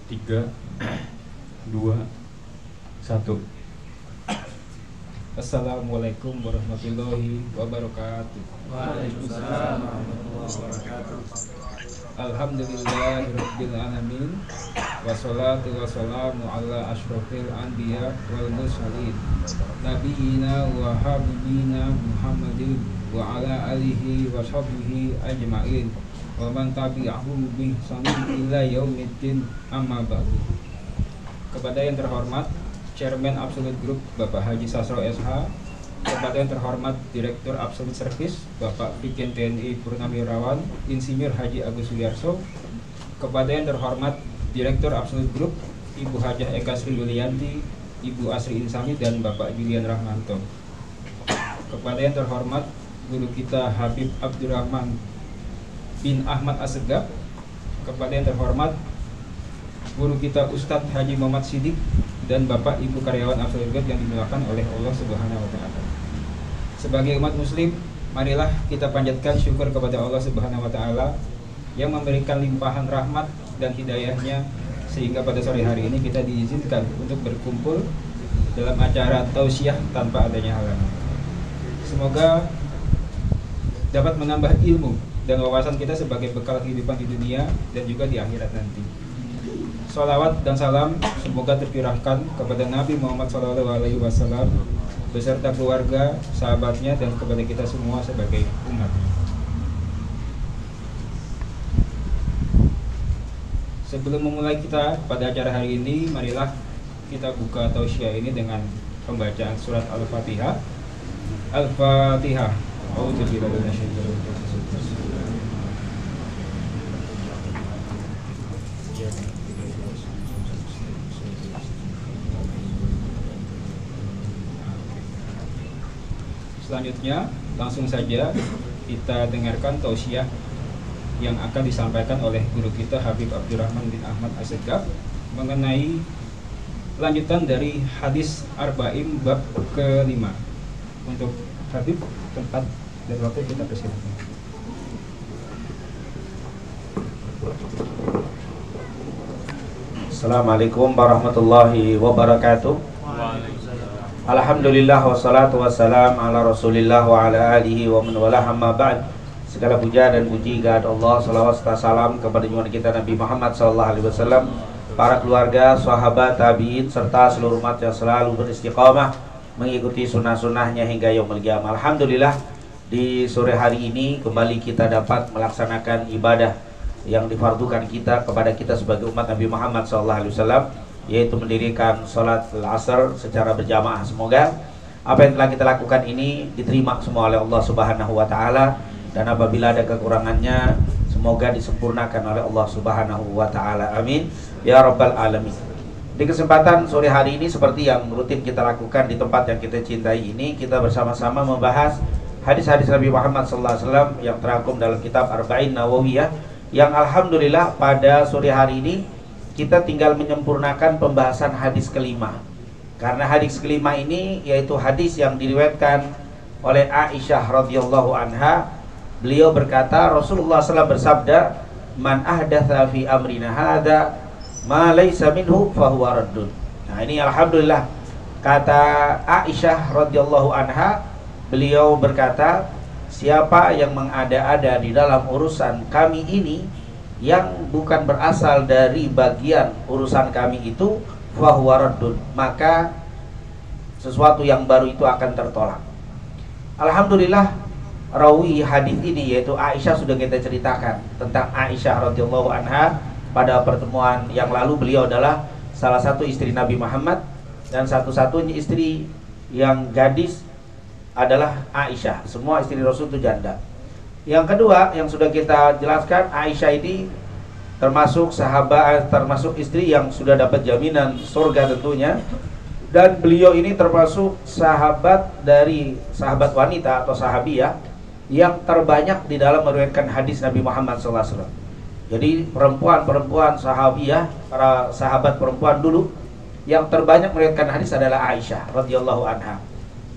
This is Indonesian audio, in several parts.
3, 2, 1. Assalamualaikum warahmatullahi wabarakatuh. Waalaikumsalam warahmatullahi wabarakatuh. Alhamdulillahirabbil alamin. Wassalatu wassalamu ala asyrofil anbiya wal mursalin nabiyina wa habibina Muhammadin wa ala alihi wa sahbihi ajma'in wa man tabi'ahum bi ihsanin ila yaumiddin, amma ba'du. Kepada yang terhormat Chairman Absolute Group Bapak Haji Sasro SH, kepada yang terhormat Direktur Absolute Service Bapak Brigjen TNI Purnawirawan Insinyur Haji Agus Suliarso, kepada yang terhormat Direktur Absolute Group Ibu Hajah Eka Sri Yulianti, Ibu Asri Insani, dan Bapak Julian Rahmanto, kepada yang terhormat guru kita Habib Abdurrahman bin Ahmad Assegaf, kepada yang terhormat guru kita Ustadz Haji Muhammad Siddiq, dan Bapak Ibu karyawan Absolute Group yang dimuliakan oleh Allah Subhanahu wa Ta'ala. Sebagai umat muslim, marilah kita panjatkan syukur kepada Allah Subhanahu wa Ta'ala yang memberikan limpahan rahmat dan hidayahnya sehingga pada sore hari ini kita diizinkan untuk berkumpul dalam acara tausiah tanpa adanya halangan. Semoga dapat menambah ilmu dan wawasan kita sebagai bekal kehidupan di dunia dan juga di akhirat nanti. Salawat dan salam semoga tercurahkan kepada Nabi Muhammad SAW beserta keluarga, sahabatnya, dan kepada kita semua sebagai umat. Sebelum memulai kita pada acara hari ini, marilah kita buka tausiah ini dengan pembacaan surat Al-Fatihah. Al-Fatihah. Selanjutnya, langsung saja kita dengarkan tausiah yang akan disampaikan oleh guru kita Habib Abdurrahman bin Ahmad Assegaf mengenai lanjutan dari hadis Arba'in bab ke-5. Untuk Habib, tempat dan waktu kita persilakan. Assalamualaikum warahmatullahi wabarakatuh. Alhamdulillah wassalatu wassalam ala rasulillah wa ala alihi wa man wala, amma ba'd. Segala puja dan puji kepada Allah, salawat serta salam kepada junjungan kita Nabi Muhammad SAW, para keluarga, sahabat, tabi'in, serta seluruh umat yang selalu beristiqamah mengikuti sunnah-sunnahnya hingga yaumul qiyamah. Alhamdulillah, di sore hari ini kembali kita dapat melaksanakan ibadah yang difardukan kita kepada kita sebagai umat Nabi Muhammad SAW, yaitu mendirikan sholat asar secara berjamaah. Semoga apa yang telah kita lakukan ini diterima semua oleh Allah Subhanahu wa Ta'ala, dan apabila ada kekurangannya semoga disempurnakan oleh Allah Subhanahu wa Ta'ala. Amin ya rabbal alamin. Di kesempatan sore hari ini, seperti yang rutin kita lakukan di tempat yang kita cintai ini, kita bersama-sama membahas hadis-hadis Nabi Muhammad SAW yang terangkum dalam kitab Arba'in Nawawiyah, yang alhamdulillah pada sore hari ini kita tinggal menyempurnakan pembahasan hadis kelima. Karena hadis kelima ini yaitu hadis yang diriwayatkan oleh Aisyah radhiyallahu anha. Beliau berkata, Rasulullah SAW bersabda, "Man ahdatha fi amrina hadza ma laysa minhu fahuwa raddun." Nah, ini alhamdulillah kata Aisyah radhiyallahu anha, beliau berkata, siapa yang mengada-ada di dalam urusan kami ini yang bukan berasal dari bagian urusan kami itu, fahuwa raddun, maka sesuatu yang baru itu akan tertolak. Alhamdulillah, rawi hadis ini yaitu Aisyah sudah kita ceritakan tentang Aisyah radhiyallahu anha pada pertemuan yang lalu. Beliau adalah salah satu istri Nabi Muhammad, dan satu-satunya istri yang gadis adalah Aisyah. Semua istri Rasul itu janda. Yang kedua yang sudah kita jelaskan, Aisyah ini termasuk sahabat, termasuk istri yang sudah dapat jaminan surga tentunya. Dan beliau ini termasuk sahabat dari sahabat wanita atau sahabiyah yang terbanyak di dalam meriwayatkan hadis Nabi Muhammad SAW. Jadi perempuan-perempuan sahabiyah, para sahabat perempuan dulu, yang terbanyak meriwayatkan hadis adalah Aisyah radhiyallahu anha.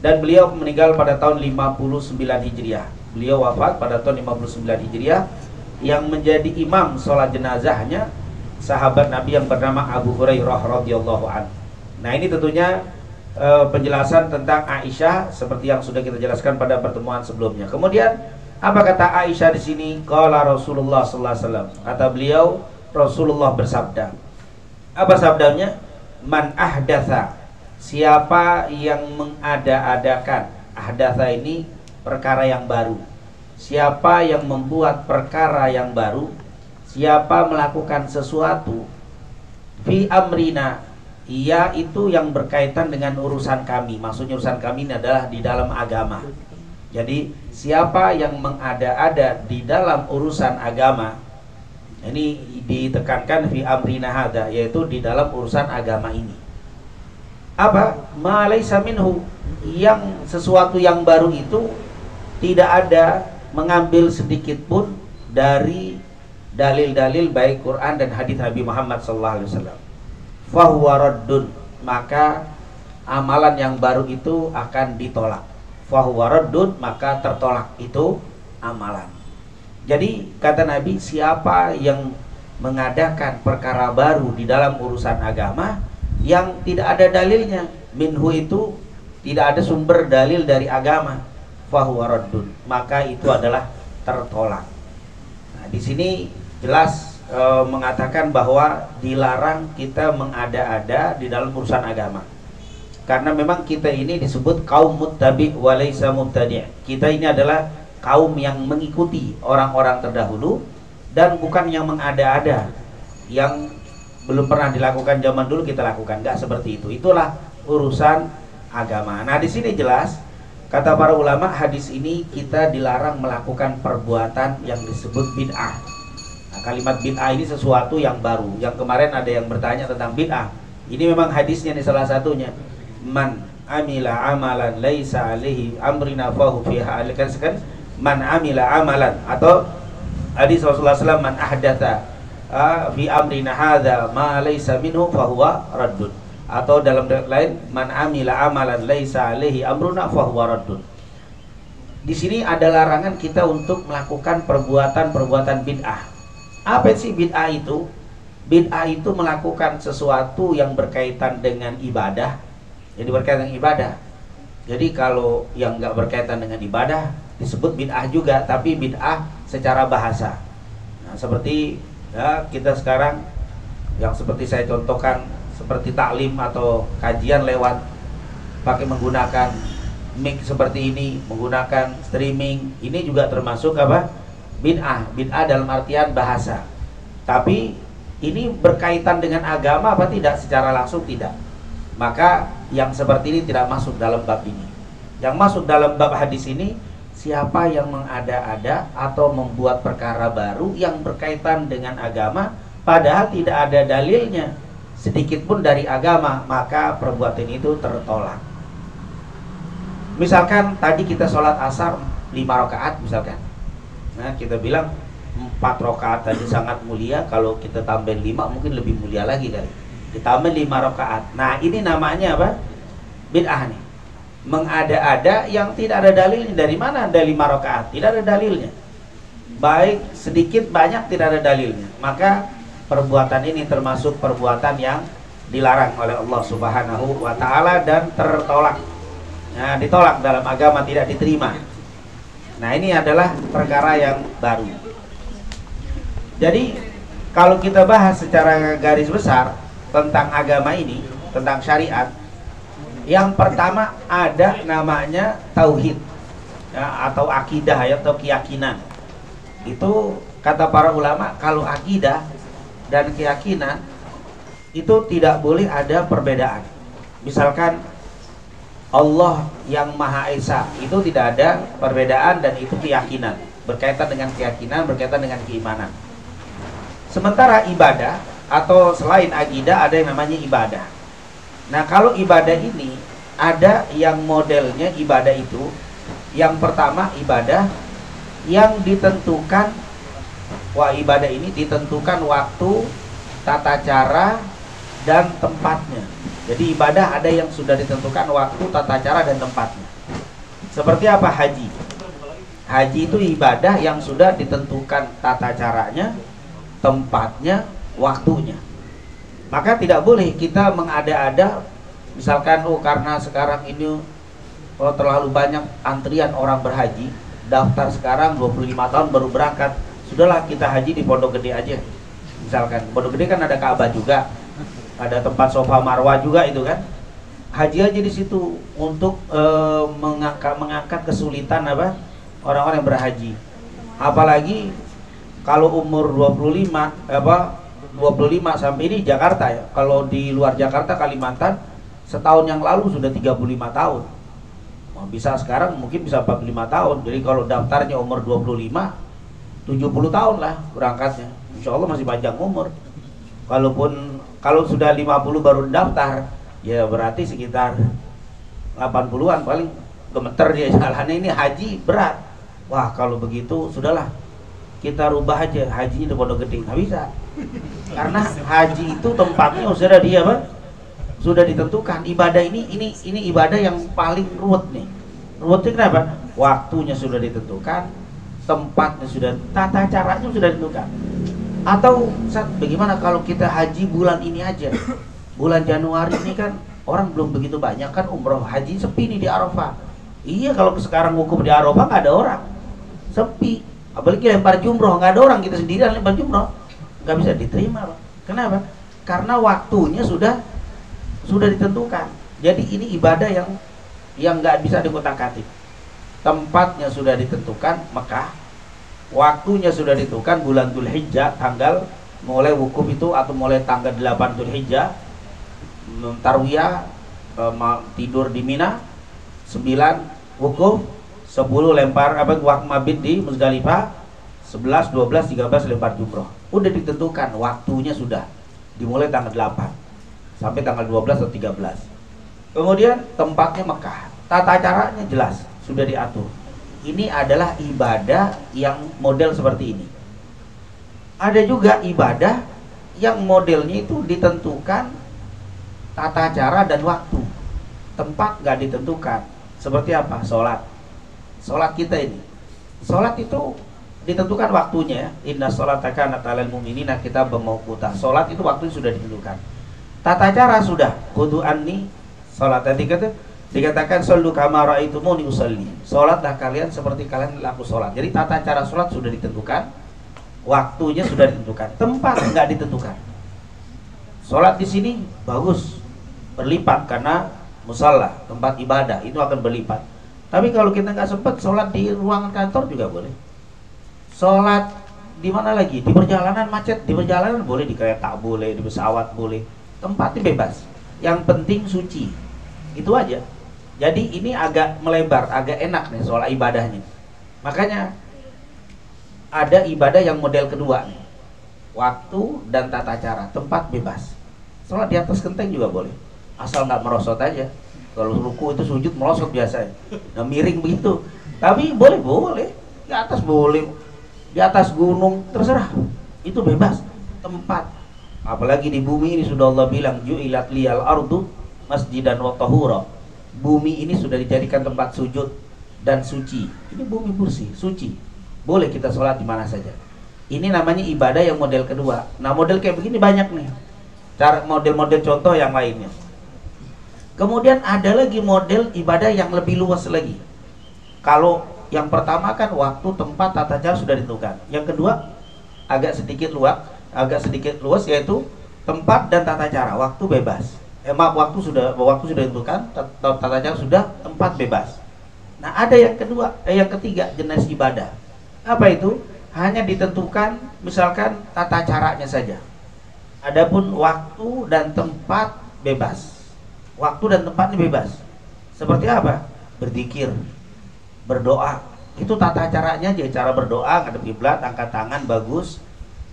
Dan beliau meninggal pada tahun 59 Hijriah. Beliau wafat pada tahun 59 Hijriah. Yang menjadi imam sholat jenazahnya sahabat Nabi yang bernama Abu Hurairah radhiyallahu anhu. Nah, ini tentunya penjelasan tentang Aisyah seperti yang sudah kita jelaskan pada pertemuan sebelumnya. Kemudian apa kata Aisyah di sini? Qala Rasulullah sallallahu alaihi wasallam. Kata beliau, Rasulullah bersabda. Apa sabdanya? Man ahdatsa, siapa yang mengada-adakan. Ahdatsa ini perkara yang baru. Siapa yang membuat perkara yang baru, siapa melakukan sesuatu fi amrina, yaitu yang berkaitan dengan urusan kami. Maksudnya urusan kami ini adalah di dalam agama. Jadi siapa yang mengada-ada di dalam urusan agama, ini ditekankan fi amrina hada, yaitu di dalam urusan agama ini. Apa? Ma laisa minhu, yang sesuatu yang baru itu tidak ada mengambil sedikit pun dari dalil-dalil baik Quran dan hadis Nabi Muhammad SAW. Fahuwa raddun, maka amalan yang baru itu akan ditolak. Fahuwa raddun, maka tertolak itu amalan. Jadi kata Nabi, siapa yang mengadakan perkara baru di dalam urusan agama yang tidak ada dalilnya, minhu itu tidak ada sumber dalil dari agama, fahuwa raddun, maka itu adalah tertolak. Nah, di sini jelas mengatakan bahwa dilarang kita mengada-ada di dalam urusan agama. Karena memang kita ini disebut kaum muttabi wa laisa mubtadi'. Kita ini adalah kaum yang mengikuti orang-orang terdahulu dan bukan yang mengada-ada. Yang belum pernah dilakukan zaman dulu kita lakukan, enggak seperti itu. Itulah urusan agama. Nah, di sini jelas kata para ulama, hadis ini kita dilarang melakukan perbuatan yang disebut bid'ah. Nah, kalimat bid'ah ini sesuatu yang baru. Yang kemarin ada yang bertanya tentang bid'ah. Ini memang hadisnya nih salah satunya. Man amila amalan laisa alaihi amrina fahu fiha alikan sekan. Man amila amalan, atau hadis Rasulullah SAW, man ahdatha fi amrina hadza ma laisa minhu fahuwa raddun. Atau dalam lain, man amila amalan laisa alaihi amruna fahuwa raddun. Di sini ada larangan kita untuk melakukan perbuatan-perbuatan bid'ah. Apa sih bid'ah itu? Bid'ah itu melakukan sesuatu yang berkaitan dengan ibadah. Jadi berkaitan dengan ibadah. Jadi kalau yang nggak berkaitan dengan ibadah disebut bid'ah juga, tapi bid'ah secara bahasa. Nah, seperti ya, kita sekarang yang seperti saya contohkan, seperti taklim atau kajian lewat pakai menggunakan mic seperti ini, menggunakan streaming, ini juga termasuk apa? Bid'ah. Bid'ah dalam artian bahasa. Tapi ini berkaitan dengan agama apa tidak? Secara langsung tidak. Maka yang seperti ini tidak masuk dalam bab ini. Yang masuk dalam bab hadis ini, siapa yang mengada-ada atau membuat perkara baru yang berkaitan dengan agama padahal tidak ada dalilnya sedikit pun dari agama, maka perbuatan itu tertolak. Misalkan tadi kita sholat asar 5 rakaat misalkan. Nah, kita bilang 4 rakaat tadi sangat mulia, kalau kita tambah 5 mungkin lebih mulia lagi kali. Ditambah 5 rakaat. Nah, ini namanya apa? Bid'ah nih. Mengada-ada yang tidak ada dalilnya. Dari mana ada 5 rakaat? Tidak ada dalilnya. Baik sedikit banyak tidak ada dalilnya. Maka perbuatan ini termasuk perbuatan yang dilarang oleh Allah Subhanahu wa ta'ala dan tertolak. Nah, ditolak dalam agama, tidak diterima. Nah, ini adalah perkara yang baru. Jadi kalau kita bahas secara garis besar tentang agama ini, tentang syariat, yang pertama ada namanya tauhid ya, atau akidah ya, atau keyakinan. Itu kata para ulama, kalau akidah dan keyakinan itu tidak boleh ada perbedaan. Misalkan Allah yang Maha Esa, itu tidak ada perbedaan dan itu keyakinan. Berkaitan dengan keyakinan, berkaitan dengan keimanan. Sementara ibadah atau selain akidah ada yang namanya ibadah. Nah, kalau ibadah ini ada yang modelnya ibadah itu, yang pertama ibadah yang ditentukan, ibadah ini ditentukan waktu, tata cara, dan tempatnya. Jadi ibadah ada yang sudah ditentukan waktu, tata cara, dan tempatnya. Seperti apa? Haji. Haji itu ibadah yang sudah ditentukan tata caranya, tempatnya, waktunya. Maka tidak boleh kita mengada-ada, misalkan karena sekarang ini terlalu banyak antrian orang berhaji, daftar sekarang 25 tahun baru berangkat, sudahlah kita haji di Pondok Gede aja. Misalkan Pondok Gede kan ada Ka'bah juga, ada tempat Sofa Marwah juga itu kan. Haji aja di situ untuk mengangkat kesulitan orang-orang yang berhaji. Apalagi kalau umur 25 sampai ini Jakarta ya. Kalau di luar Jakarta, Kalimantan, setahun yang lalu sudah 35 tahun. Bisa sekarang mungkin bisa 45 tahun. Jadi kalau daftarnya umur 25, 70 tahun lah berangkatnya. Insya Allah masih panjang umur. Kalau sudah 50 baru daftar, ya berarti sekitar 80-an paling gemeter dia jalannya. Ini haji berat. Wah, kalau begitu sudahlah, kita rubah aja hajinya di Pondok Gede. Nggak bisa, karena haji itu tempatnya sudah ditentukan. Ibadah ini ibadah yang paling ruwet nih. Ruwetnya kenapa? Waktunya sudah ditentukan, tempatnya sudah, tata caranya sudah ditentukan. Atau bagaimana kalau kita haji bulan ini aja? Bulan Januari ini kan orang belum begitu banyak kan umroh, haji sepi nih di Arafah. Iya, kalau sekarang wukuf di Arafah nggak ada orang, sepi. Apalagi lempar jumroh, nggak ada orang, kita sendirian lempar jumroh, nggak bisa diterima, Pak. Kenapa? Karena waktunya sudah ditentukan. Jadi ini ibadah yang nggak bisa dikutak-atik. Tempatnya sudah ditentukan, Mekah. Waktunya sudah ditentukan, bulan Dzulhijjah, tanggal mulai wukuf itu atau mulai tanggal 8 Dzulhijjah, tarwiyah, tidur di Mina, 9 wukuf, 10 lempar waqf mabit di Muzdalifah, 11, 12, 13 lempar jumroh. Udah ditentukan, waktunya sudah dimulai tanggal 8 sampai tanggal 12 atau 13. Kemudian tempatnya Mekah, tata caranya jelas, sudah diatur. Ini adalah ibadah yang model seperti ini. Ada juga ibadah yang modelnya itu ditentukan tata cara dan waktu. Tempat nggak ditentukan. Seperti apa? Sholat. Sholat kita ini. Sholat itu ditentukan waktunya. Inna sholata kanat 'alal mu'minina kitaban mawquta. Sholat itu waktunya sudah ditentukan. Tata cara sudah. Khudu anni sholat. Tadi dikatakan shollu kama ra'aitumuni usolli. Sholatlah kalian seperti kalian laku sholat. Jadi tata cara sholat sudah ditentukan. Waktunya sudah ditentukan. Tempat nggak ditentukan. Sholat di sini bagus, berlipat karena musalla, tempat ibadah itu akan berlipat. Tapi kalau kita nggak sempat, sholat di ruangan kantor juga boleh. Sholat di mana lagi? Di perjalanan macet, di perjalanan boleh, di kereta boleh, di pesawat boleh. Tempatnya bebas. Yang penting suci. Itu aja. Jadi ini agak melebar, agak enak nih soal ibadahnya. Makanya ada ibadah yang model kedua nih. Waktu dan tata cara, tempat bebas. Sholat di atas genteng juga boleh, asal nggak merosot aja. Kalau ruku itu sujud merosot biasa, nah, miring begitu. Tapi boleh di atas boleh, di atas gunung terserah, itu bebas. Tempat, apalagi di bumi ini sudah Allah bilang ju'ilat liyal ardu masjidan wa tahura. Bumi ini sudah dijadikan tempat sujud dan suci. Ini bumi bersih, suci. Boleh kita sholat di mana saja. Ini namanya ibadah yang model kedua. Nah, model kayak begini banyak nih. Cara model-model contoh yang lainnya. Kemudian ada lagi model ibadah yang lebih luas lagi. Kalau yang pertama kan waktu, tempat, tata cara sudah ditentukan. Yang kedua agak sedikit luas yaitu tempat dan tata cara. Waktu bebas. Waktu sudah ditentukan, tata cara sudah, tempat bebas. Nah, ada yang ketiga jenis ibadah. Apa itu? Hanya ditentukan misalkan tata caranya saja. Adapun waktu dan tempat bebas. Waktu dan tempatnya bebas. Seperti apa? Berzikir, berdoa. Itu tata caranya aja, cara berdoa, ngadep kiblat, angkat tangan, bagus.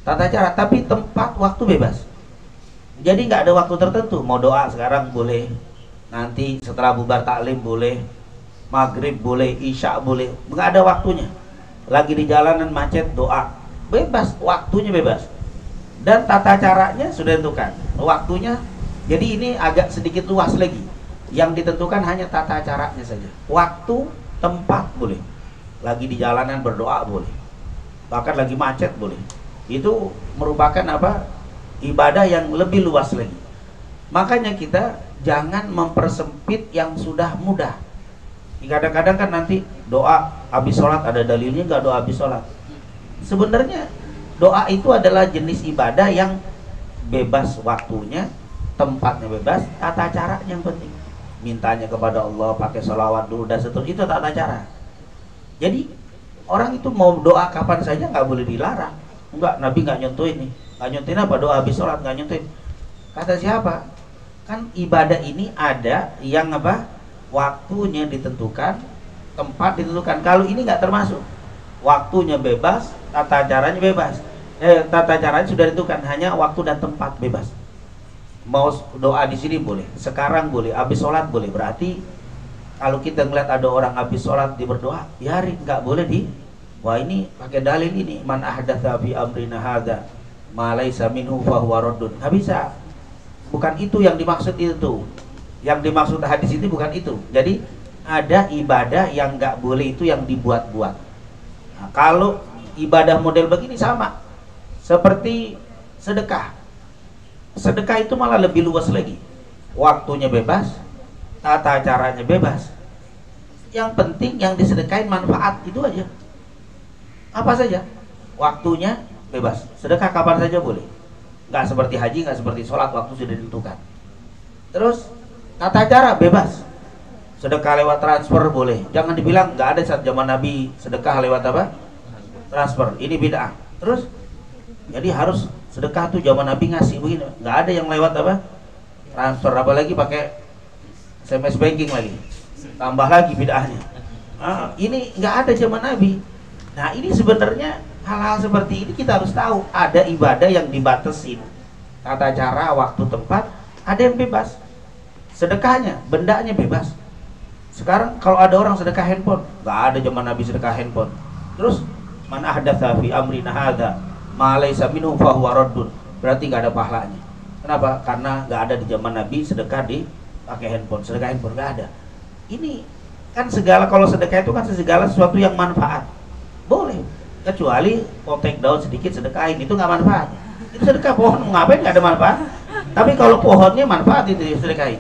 Tata cara, tapi tempat, waktu bebas. Jadi nggak ada waktu tertentu. Mau doa sekarang boleh, nanti setelah bubar taklim boleh, maghrib boleh, isya boleh. Nggak ada waktunya. Lagi di jalanan macet doa, bebas, waktunya bebas. Dan tata caranya sudah ditentukan, waktunya. Jadi ini agak sedikit luas lagi. Yang ditentukan hanya tata caranya saja. Waktu, tempat boleh. Lagi di jalanan berdoa boleh. Bahkan lagi macet boleh. Itu merupakan apa? ibadah yang lebih luas lagi. Makanya kita jangan mempersempit yang sudah mudah. Kadang-kadang kan nanti doa habis sholat, ada dalilnya nggak doa habis sholat? Sebenarnya doa itu adalah jenis ibadah yang bebas waktunya, tempatnya bebas, tata caranya yang penting. Mintanya kepada Allah pakai sholawat dulu dan seterusnya, itu tata cara. Jadi orang itu mau doa kapan saja nggak boleh dilarang. Enggak, Nabi nggak nyontohin nih. Nggak nyontohin apa? Doa habis sholat nggak nyontohin. Kata siapa? Kan ibadah ini ada yang apa? Waktunya ditentukan, tempat ditentukan. Kalau ini nggak termasuk. Waktunya bebas, tata caranya bebas. Tata caranya sudah ditentukan, hanya waktu dan tempat bebas. Mau doa di sini boleh, sekarang boleh, habis sholat boleh. Berarti kalau kita ngeliat ada orang habis sholat dia berdoa, biarin, nggak boleh wah ini pakai dalil ini, man ahdatsa fi amrina hadza ma laisa minhu fa huwa raddun. Nggak bisa. Bukan itu yang dimaksud itu. Yang dimaksud hadis itu bukan itu. Jadi ada ibadah yang nggak boleh itu yang dibuat-buat. Nah, kalau ibadah model begini sama seperti sedekah. Sedekah itu malah lebih luas lagi. Waktunya bebas, tata caranya bebas. Yang penting yang disedekahin manfaat, itu aja. Apa saja? Waktunya bebas. Sedekah kapan saja boleh. Nggak seperti haji, nggak seperti sholat, waktu sudah ditentukan. Terus tata cara bebas. Sedekah lewat transfer boleh. Jangan dibilang nggak ada saat zaman Nabi sedekah lewat apa? Transfer. Ini bid'ah. Terus jadi harus sedekah tuh zaman Nabi ngasih begini. Nggak ada yang lewat apa? Transfer, apalagi pakai SMS banking lagi. Tambah lagi bid'ahnya. Ini nggak ada zaman Nabi. Nah, ini sebenarnya hal-hal seperti ini kita harus tahu. Ada ibadah yang dibatasin, tata cara, waktu, tempat. Ada yang bebas. Sedekahnya, bendanya bebas. Sekarang kalau ada orang sedekah handphone, nggak ada zaman Nabi sedekah handphone. Terus man ahdatsa fi amrina hadza ma laysa minhu fa huwa raddun. Berarti nggak ada pahalanya. Kenapa? Karena nggak ada di zaman Nabi sedekah di pakai handphone. Sedekah handphone nggak ada. Ini kan segala, kalau sedekah itu kan segala sesuatu yang manfaat. Boleh. Kecuali potek daun sedikit sedekahin, itu nggak manfaat. Itu sedekah pohon, ngapain nggak ada manfaat. Tapi kalau pohonnya manfaat itu sedekahin.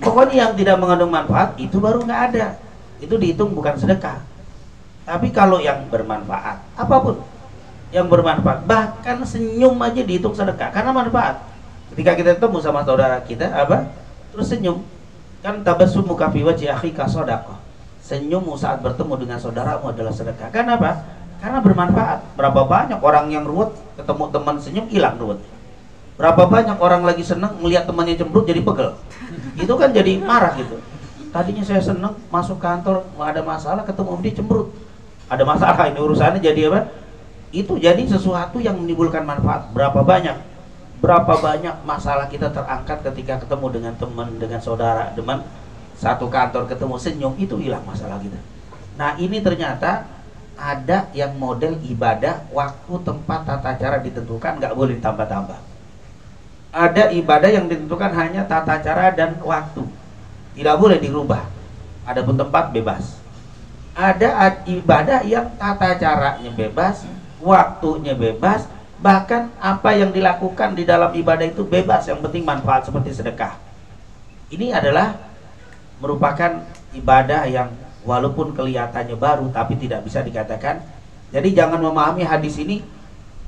Pokoknya yang tidak mengandung manfaat itu baru nggak ada. Itu dihitung bukan sedekah. Tapi kalau yang bermanfaat, apapun yang bermanfaat, bahkan senyum aja dihitung sedekah karena manfaat. Ketika kita ketemu sama saudara kita, apa? Terus senyum. Kan tabassum fi wajhi akhika shadaqah. Senyummu saat bertemu dengan saudaramu adalah sedekah. Kenapa? Karena bermanfaat. Berapa banyak orang yang ruwet ketemu teman senyum hilang ruwet. Berapa banyak orang lagi senang melihat temannya cemberut jadi pegel. Itu kan jadi marah gitu. Tadinya saya senang masuk kantor nggak ada masalah, ketemu dia cemberut. Ada masalah, ini urusannya jadi apa? Itu jadi sesuatu yang menimbulkan manfaat. Berapa banyak masalah kita terangkat ketika ketemu dengan teman, dengan saudara, teman satu kantor ketemu senyum, itu hilang masalah kita. Nah, ini ternyata ada yang model ibadah waktu, tempat, tata cara ditentukan, nggak boleh ditambah-tambah. Ada ibadah yang ditentukan hanya tata cara dan waktu, tidak boleh dirubah. Adapun tempat bebas. Ada ibadah yang tata caranya bebas, waktunya bebas, bahkan apa yang dilakukan di dalam ibadah itu bebas, yang penting manfaat, seperti sedekah. Ini adalah merupakan ibadah yang walaupun kelihatannya baru tapi tidak bisa dikatakan. Jadi jangan memahami hadis ini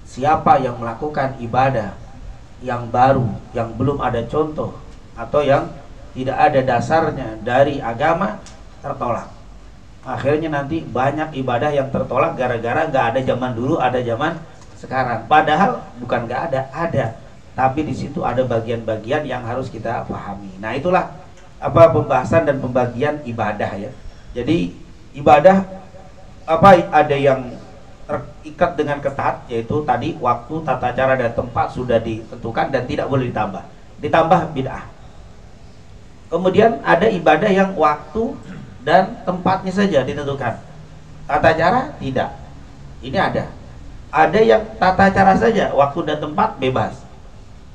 siapa yang melakukan ibadah yang baru, yang belum ada contoh atau yang tidak ada dasarnya dari agama, tertolak. Akhirnya nanti banyak ibadah yang tertolak gara-gara nggak ada zaman dulu, ada zaman sekarang. Padahal bukan nggak ada. Tapi di situ ada bagian-bagian yang harus kita pahami. Nah, itulah apa pembahasan dan pembagian ibadah ya. Jadi ibadah apa ada yang terikat dengan ketat, yaitu tadi waktu, tata cara dan tempat sudah ditentukan dan tidak boleh ditambah bid'ah. Kemudian ada ibadah yang waktu dan tempatnya saja ditentukan, tata cara tidak. Ini ada yang tata cara saja, waktu dan tempat bebas,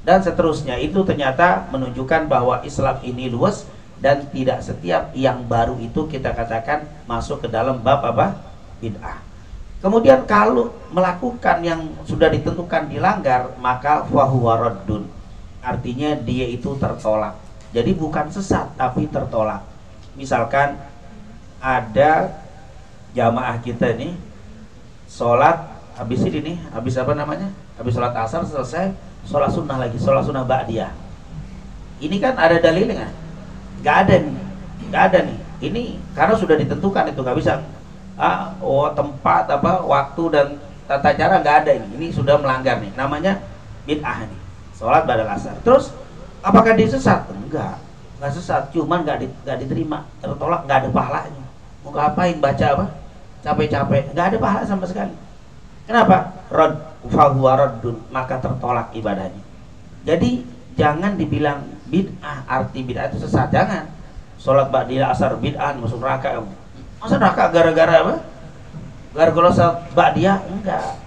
dan seterusnya. Itu ternyata menunjukkan bahwa Islam ini luas dan tidak setiap yang baru itu kita katakan masuk ke dalam bab apa? Bid'ah. Kemudian kalau melakukan yang sudah ditentukan dilanggar, maka fahuwa raddun. Artinya dia itu tertolak. Jadi bukan sesat tapi tertolak. Misalkan ada jamaah kita nih sholat habis ini nih, habis apa namanya? Habis sholat asar selesai, sholat sunnah lagi, sholat sunnah ba'diyah. Ini kan ada dalilnya? Nggak ada nih, nggak ada nih. Ini karena sudah ditentukan itu, nggak bisa. Tempat apa, waktu dan tata cara nggak ada ini. Ini sudah melanggar nih, namanya bid'ah nih. Sholat badal asar. Terus apakah dia sesat? Nggak sesat, cuman nggak diterima, tertolak, nggak ada pahalanya. Mau ngapain baca apa? Capek-capek, nggak ada pahala sama sekali. Kenapa? Fahuwa raddun, maka tertolak ibadahnya. Jadi jangan dibilang bid'ah, arti bid'ah itu sesat, jangan. Sholat ba'diyah asar bid'ah, masuk neraka. Masa neraka gara-gara apa? Gara-gara sholat ba'diyah? Enggak.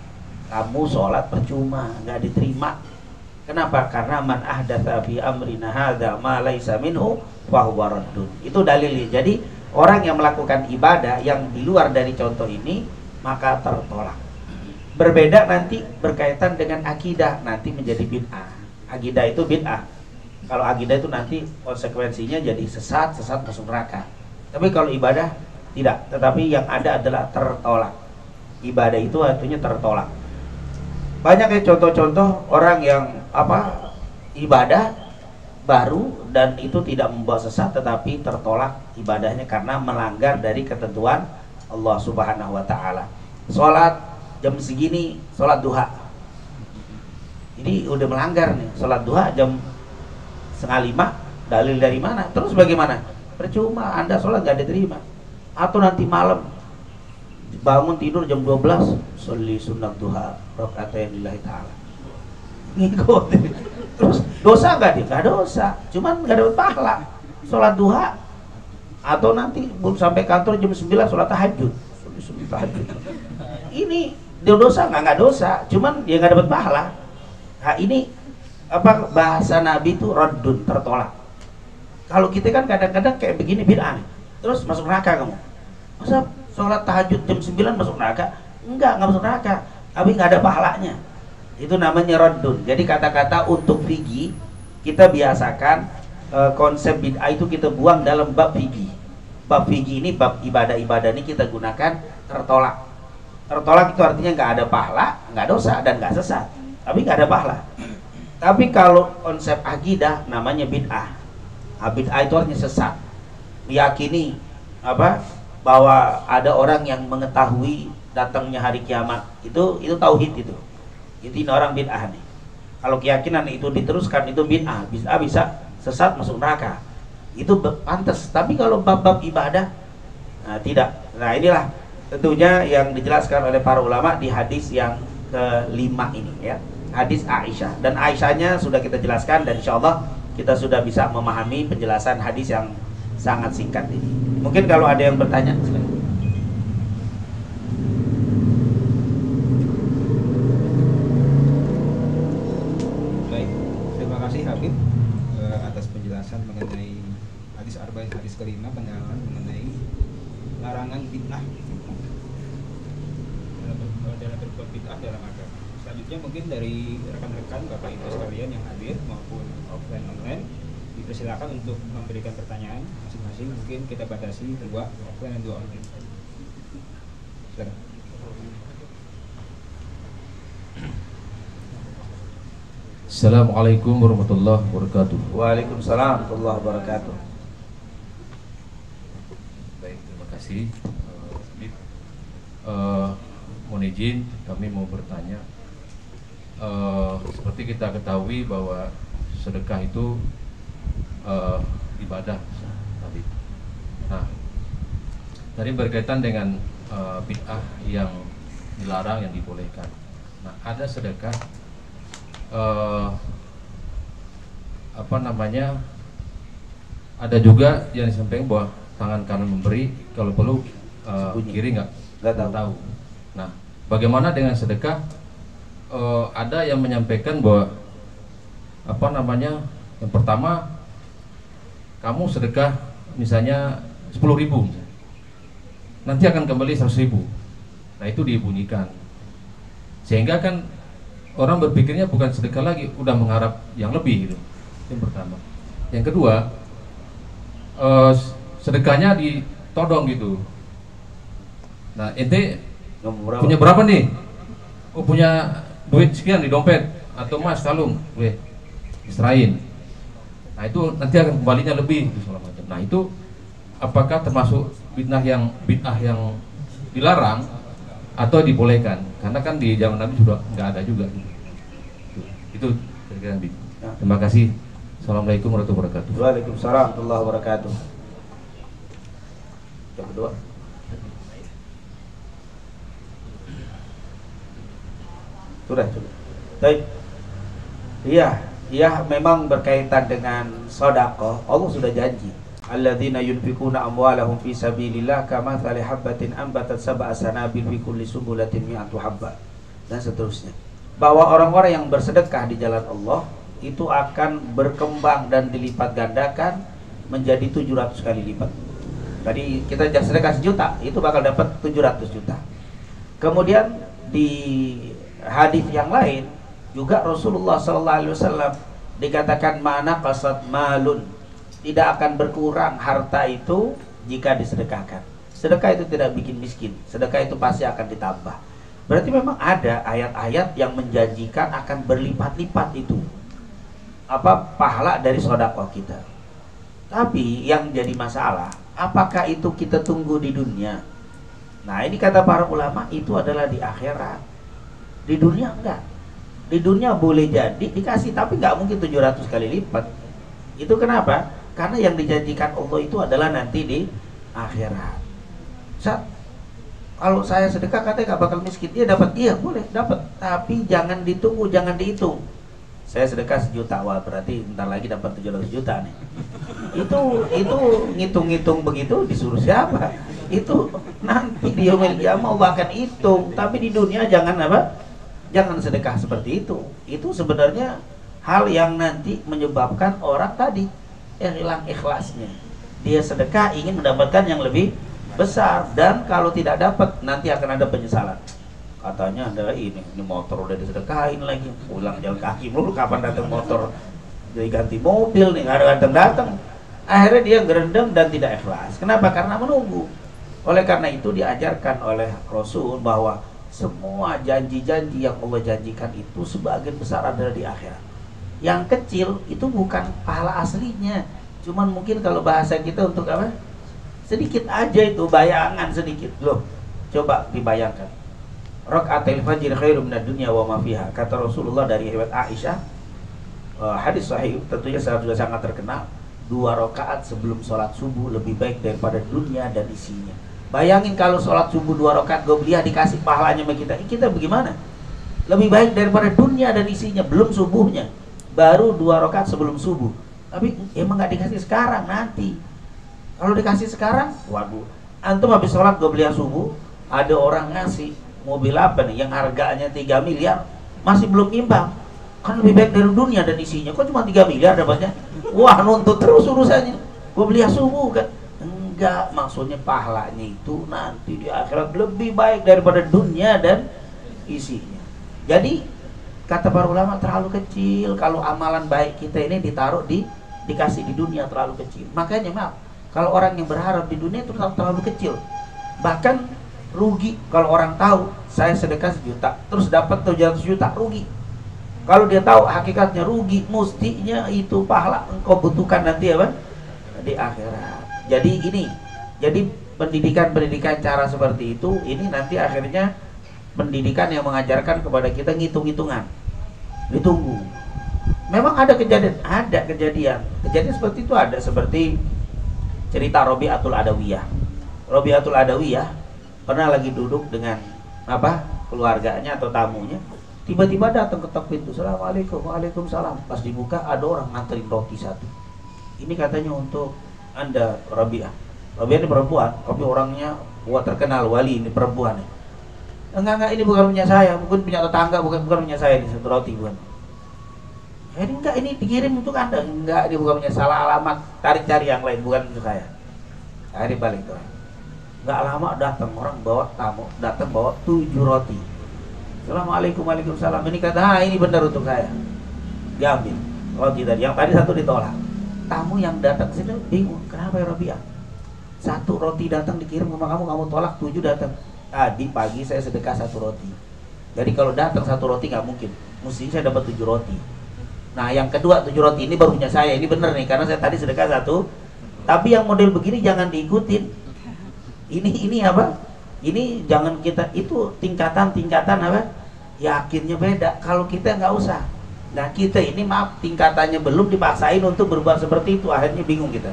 Kamu sholat percuma, nggak diterima. Kenapa? Karena man ahdatsa fi amrina hadza ma laisa minhu fahuwa raddun. Itu dalilnya. Jadi orang yang melakukan ibadah yang di luar dari contoh ini maka tertolak. Berbeda nanti berkaitan dengan akidah, nanti menjadi bid'ah. Akidah itu bid'ah. Kalau akidah itu nanti konsekuensinya jadi sesat masuk neraka. Tapi kalau ibadah tidak, tetapi yang ada adalah tertolak. Ibadah itu artinya tertolak. Banyak ya contoh-contoh orang yang ibadah baru dan itu tidak membawa sesat tetapi tertolak ibadahnya karena melanggar dari ketentuan Allah Subhanahu wa taala. Salat jam segini, salat duha. Ini udah melanggar nih, salat duha jam 4:30, dalil dari mana? Terus bagaimana? Percuma, Anda salat gak diterima. Atau nanti malam bangun tidur jam 12, sholli sunnah duha rakaatain lillahi ta'ala. Ngikut. Terus dosa nggak dia? Nggak dosa, cuman nggak dapat pahala. Sholat duha atau nanti belum sampai kantor jam 9 sholat tahajud. Ini dia dosa nggak dosa, cuman dia nggak dapat pahala. Nah ini bahasa Nabi itu raddun, tertolak. Kalau kita kan kadang-kadang kayak begini bid'ah, terus masuk neraka kamu. Masa sholat tahajud jam 9 masuk neraka? Enggak masuk neraka, tapi nggak ada pahalanya. Itu namanya raddun. Jadi kata-kata untuk fikih kita biasakan konsep bid'ah itu kita buang dalam bab fikih. Bab fikih ini, bab ibadah-ibadah ini kita gunakan tertolak. Tertolak itu artinya nggak ada pahala, nggak dosa dan nggak sesat, tapi nggak ada pahala. Tapi kalau konsep akidah namanya bid'ah. Bid'ah itu artinya sesat. Meyakini bahwa ada orang yang mengetahui datangnya hari kiamat. Itu tauhid itu. Itu orang bid'ah nih. Kalau keyakinan itu diteruskan itu bid'ah, bisa sesat masuk neraka. Itu pantas. Tapi kalau bab-bab ibadah tidak. Nah inilah tentunya yang dijelaskan oleh para ulama di hadis yang kelima ini ya. Hadis Aisyah. Dan Aisyahnya sudah kita jelaskan dan insya Allah kita sudah bisa memahami penjelasan hadis yang sangat singkat ini. Mungkin kalau ada yang bertanya silakan. Habib atas penjelasan mengenai hadis arba'in, hadis kelima, penjelasan mengenai larangan bid'ah dalam berbuat bid'ah dalam agama. Selanjutnya mungkin dari rekan-rekan Bapak Ibu sekalian yang hadir maupun offline online dipersilakan untuk memberikan pertanyaan masing-masing. Mungkin kita batasi 2 offline dan 2 online. Silakan. Assalamualaikum warahmatullahi wabarakatuh. Waalaikumsalam warahmatullahi wabarakatuh. Baik, terima kasih. Mohon izin, kami mau bertanya. Seperti kita ketahui bahwa sedekah itu ibadah. Nah, tadi berkaitan dengan bid'ah yang dilarang, yang dibolehkan. Nah, ada sedekah ada juga yang disampaikan bahwa tangan kanan memberi, kalau perlu kiri nggak tahu. Nah, bagaimana dengan sedekah? Ada yang menyampaikan bahwa yang pertama kamu sedekah misalnya 10.000, nanti akan kembali 100.000. Nah itu dibunyikan, sehingga kan orang berpikirnya bukan sedekah lagi, udah mengharap yang lebih gitu. Yang pertama. Yang kedua, sedekahnya ditodong gitu. Nah ente punya berapa nih? Oh punya duit sekian di dompet atau emas kalung, gue diserahin. Nah itu nanti akan kembalinya lebih gitu, segala macam. Nah itu apakah termasuk bid'ah yang dilarang atau dibolehkan? Karena kan di zaman Nabi sudah nggak ada juga. Itu kira-kira Nabi. Terima kasih. Assalamualaikum warahmatullahi wabarakatuh. Waalaikumsalam warahmatullahi wabarakatuh. Yang kedua. Sudah. Baik. Iya, memang berkaitan dengan sedekah. Allah sudah janji. Alladzina yunfikuna amwalahum fi sabilillah kamathali habbatin ambatat sab'a sanabil fi kulli sumbulatin mi'atu habba, dan seterusnya. Bahwa orang-orang yang bersedekah di jalan Allah itu akan berkembang dan dilipat gandakan menjadi 700 kali lipat. Tadi kita sedekah 1 juta, itu bakal dapat 700 juta. Kemudian di hadis yang lain juga Rasulullah SAW dikatakan mana qasad malun, tidak akan berkurang harta itu jika disedekahkan. Sedekah itu tidak bikin miskin, sedekah itu pasti akan ditambah. Berarti memang ada ayat-ayat yang menjanjikan akan berlipat-lipat itu pahala dari sedekah kita. Tapi yang jadi masalah, apakah itu kita tunggu di dunia? Nah ini kata para ulama, itu adalah di akhirat. Di dunia enggak. Di dunia boleh jadi dikasih, tapi enggak mungkin 700 kali lipat. Itu kenapa? Karena yang dijanjikan Allah itu adalah nanti di akhirat. Kalau saya sedekah katanya gak bakal miskin, dia dapat, iya boleh dapat, tapi jangan ditunggu, jangan dihitung. Saya sedekah 1 juta, wah berarti bentar lagi dapat 700 juta nih. Itu ngitung-ngitung begitu disuruh siapa? Itu nanti di yaumil qiyamah Allah akan hitung. Tapi di dunia jangan jangan sedekah seperti itu. Itu sebenarnya hal yang nanti menyebabkan orang tadi hilang ikhlasnya. Dia sedekah ingin mendapatkan yang lebih besar, dan kalau tidak dapat nanti akan ada penyesalan. Katanya ada ini motor udah disedekahin lagi, pulang jalan kaki melulu, kapan datang motor jadi ganti mobil nih, nggak ada datang. Akhirnya dia gerendam dan tidak ikhlas. Kenapa? Karena menunggu. Oleh karena itu diajarkan oleh Rasul bahwa semua janji-janji yang Allah janjikan itu sebagian besar adalah di akhirat. Yang kecil itu bukan pahala aslinya, cuman mungkin kalau bahasa kita untuk apa? Sedikit aja itu, bayangan sedikit. Loh, coba dibayangkan. Rakaatil fajr khairum minad dunya wa ma fiha. Kata Rasulullah dari riwayat Aisyah, hadis sahih, tentunya sudah sangat terkenal. 2 rakaat sebelum sholat subuh lebih baik daripada dunia dan isinya. Bayangin kalau sholat subuh 2 rakaat gobliyah dikasih pahalanya sama kita bagaimana? Lebih baik daripada dunia dan isinya, belum subuhnya, baru 2 rakaat sebelum subuh. Tapi emang nggak dikasih sekarang, nanti. Kalau dikasih sekarang, waduh, antum habis sholat gobliyah subuh, ada orang ngasih mobil apa nih yang harganya 3 miliar masih belum imbang, kan lebih baik dari dunia dan isinya. Kok cuma 3 miliar dapatnya? Wah, nuntut terus urusannya. Gobliyah subuh kan? Enggak, maksudnya pahalanya itu nanti di akhirat lebih baik daripada dunia dan isinya. Jadi kata para ulama terlalu kecil kalau amalan baik kita ini dikasih di dunia, terlalu kecil. Makanya maaf, kalau orang yang berharap di dunia itu terlalu kecil. Bahkan rugi kalau orang tahu saya sedekah 1 juta terus dapat 700 juta, rugi. Kalau dia tahu hakikatnya rugi, mestinya itu pahala engkau butuhkan nanti di akhirat. Jadi pendidikan cara seperti itu ini nanti akhirnya pendidikan yang mengajarkan kepada kita ngitung-hitungan, ditunggu. Memang ada kejadian seperti itu, ada seperti cerita Rabi'atul Adawiyah. Rabi'atul Adawiyah pernah lagi duduk dengan keluarganya atau tamunya, tiba-tiba datang ketok pintu. Assalamualaikum. Waalaikumsalam. Pas dibuka ada orang nganterin roti 1. Ini katanya untuk Anda, Rabi'ah. Rabi'ah ini perempuan, tapi orangnya terkenal wali, ini perempuan nih. Enggak, ini bukan punya saya, mungkin punya tetangga, bukan punya saya, ini 1 roti bukan. Ini enggak, ini dikirim untuk Anda. Enggak, ini bukan punya, salah alamat, cari yang lain, bukan untuk saya. Akhirnya balik tuh. Nggak lama datang orang bawa tamu, datang bawa 7 roti. Assalamualaikum, waalaikumsalam. Ini kata, ini benar untuk saya. Diambil roti tadi, yang tadi 1 ditolak. Tamu yang datang sini bingung, kenapa ya Rabi'ah? 1 roti datang dikirim sama kamu tolak, 7 datang. Tadi pagi saya sedekah 1 roti. Jadi kalau datang 1 roti nggak mungkin, mesti saya dapat 7 roti. Nah yang kedua 7 roti ini baru punya saya, ini bener nih, karena saya tadi sedekah 1. Tapi yang model begini jangan diikutin. Ini apa? Ini jangan kita, itu tingkatan apa? Yakinnya beda. Kalau kita nggak usah. Nah kita ini maaf tingkatannya belum dipaksain untuk berbuat seperti itu, akhirnya bingung kita.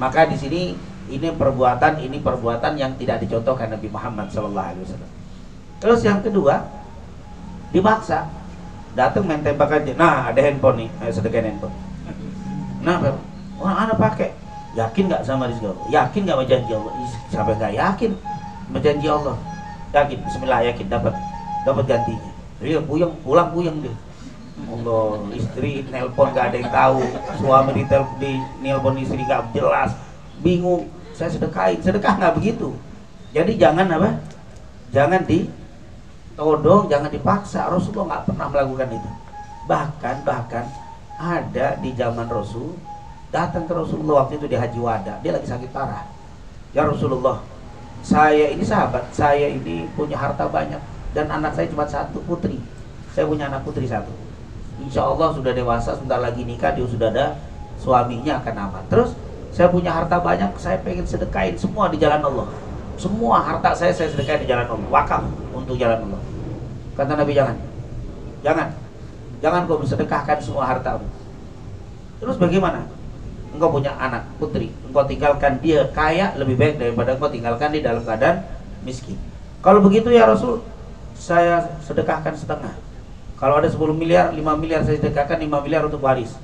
Maka di sini ini perbuatan yang tidak dicontohkan Nabi Muhammad SAW. Terus yang kedua dipaksa, datang main tembak aja. Nah ada handphone nih, ayo sedekahin handphone. Nah orang anak pakai. Yakin nggak sama rizki Allah? Yakin nggak sama janji Allah? Siapa nggak yakin sama janji Allah? Yakin, bismillah, yakin dapat gantinya. Jadi pulang puyeng deh. Allah, istri nelpon nggak ada yang tahu, suami di nelpon istri nggak jelas, bingung. Saya sedekah nggak begitu. Jadi jangan apa? Jangan ditodong, jangan dipaksa. Rasulullah nggak pernah melakukan itu. Bahkan ada di zaman Rasul, datang ke Rasulullah waktu itu di Haji Wada, dia lagi sakit parah. Ya Rasulullah, saya ini sahabat, saya ini punya harta banyak dan anak saya cuma 1 putri. Saya punya anak putri 1. Insya Allah sudah dewasa, sebentar lagi nikah, dia sudah ada suaminya akan aman. Terus saya punya harta banyak, saya pengen sedekahin semua di jalan Allah. Semua harta saya sedekahin di jalan Allah, wakaf untuk jalan Allah. Kata Nabi, jangan kau bersedekahkan semua hartamu. Terus bagaimana? Engkau punya anak putri, engkau tinggalkan dia kaya lebih baik daripada engkau tinggalkan di dalam keadaan miskin. Kalau begitu ya Rasul, saya sedekahkan setengah. Kalau ada 10 miliar, 5 miliar saya sedekahkan, 5 miliar untuk waris.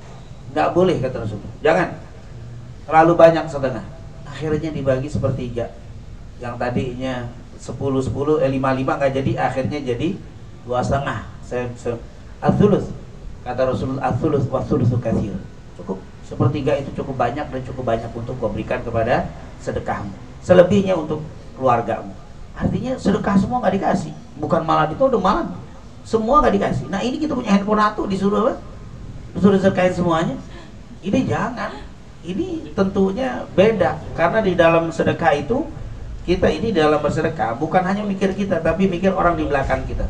Nggak boleh kata Rasul. Jangan terlalu banyak setengah. Akhirnya dibagi sepertiga. Yang tadinya 5-5 nggak jadi, akhirnya jadi 2,5. Saya ats-tsulus. Kata Rasul, ats-tsulus wa tsulusu katsir. Cukup. Sepertiga itu cukup banyak dan cukup banyak untuk kau berikan kepada sedekahmu. Selebihnya untuk keluargamu. Artinya sedekah semua nggak dikasih, bukan malah ditodong, malah semua nggak dikasih. Nah ini kita punya handphone 1 disuruh apa? Disuruh sedekahin semuanya. Ini jangan. Ini tentunya beda, karena di dalam sedekah itu kita ini dalam bersedekah bukan hanya mikir kita, tapi mikir orang di belakang kita.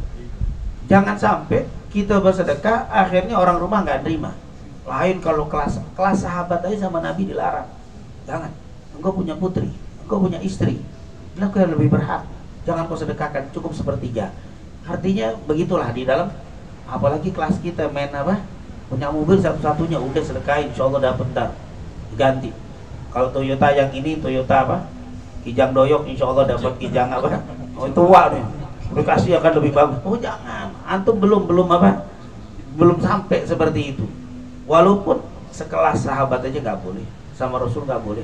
Jangan sampai kita bersedekah akhirnya orang rumah nggak terima. Lain kalau kelas sahabat aja sama Nabi dilarang. Jangan. Engkau punya putri, engkau punya istri, engkau yang lebih berhak. Jangan kau sedekahkan, cukup sepertiga. Artinya begitulah di dalam, apalagi kelas kita main apa? Punya mobil satu-satunya udah sedekahin, insya Allah dapat ntar ganti. Kalau Toyota yang ini Toyota apa? Kijang doyok, insya Allah dapat kijang apa? Oh tua nih, udah kasih akan lebih bagus. Oh jangan, antum belum apa? Belum sampai seperti itu. Walaupun sekelas sahabat aja nggak boleh, sama Rasul nggak boleh,